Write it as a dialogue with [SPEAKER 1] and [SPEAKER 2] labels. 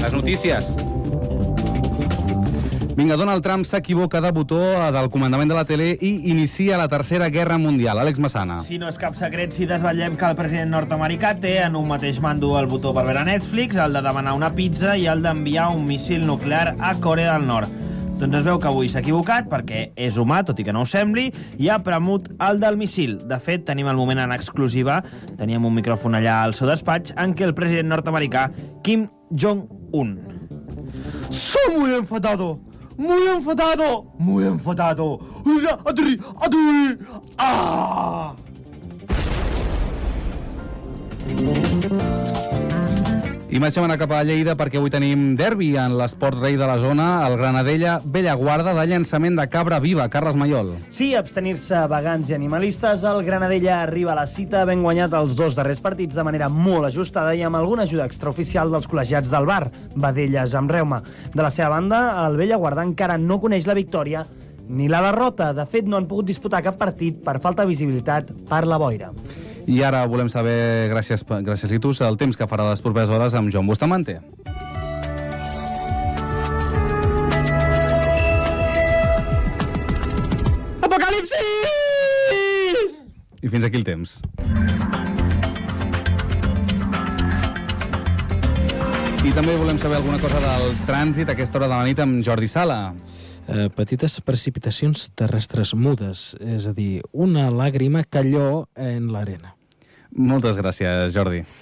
[SPEAKER 1] Les notícies. Vinga, Donald Trump s'equivoca de botó del comandament de la tele i inicia la Tercera Guerra Mundial. Àlex Massana.
[SPEAKER 2] Si no és cap secret si desvetllem que el president nord-americà té en un mateix mando el botó per veure Netflix, el de demanar una pizza i el d'enviar un míssil nuclear a Corea del Nord. Doncs es veu que avui s'ha equivocat, perquè és humà, tot i que no ho sembli, i ha premut el del míssil. De fet, tenim el moment en exclusiva, teníem un micròfon allà al seu despatx, en què el president nord-americà, Kim Jong-un.
[SPEAKER 3] Soy muy enfadado. Muy enfadado. Muy enfadado. Adri, adri. Ah.
[SPEAKER 1] I marxem anar cap a Lleida perquè avui tenim derbi en l'esport rei de la zona, el Granadella Bellaguarda de llançament de cabra viva. Carles Maiol.
[SPEAKER 4] Sí, abstenir-se vegans i animalistes, el Granadella arriba a la cita ben guanyat els 2 darrers partits de manera molt ajustada i amb alguna ajuda extraoficial dels col·legiats del bar, vedelles amb reuma. De la seva banda, el Bellaguarda encara no coneix la victòria ni la derrota. De fet, no han pogut disputar cap partit per falta de visibilitat per la boira.
[SPEAKER 1] I ara volem saber, gràcies Ritus, el temps que farà les properes hores amb Joan Bustamante.
[SPEAKER 4] Apocalipsis!
[SPEAKER 1] I fins aquí el temps. I també volem saber alguna cosa del trànsit a aquesta hora de la nit amb Jordi Sala.
[SPEAKER 5] Petites precipitacions terrestres mudes, és a dir, una làgrima calló en l'arena.
[SPEAKER 1] Moltes gràcies, Jordi.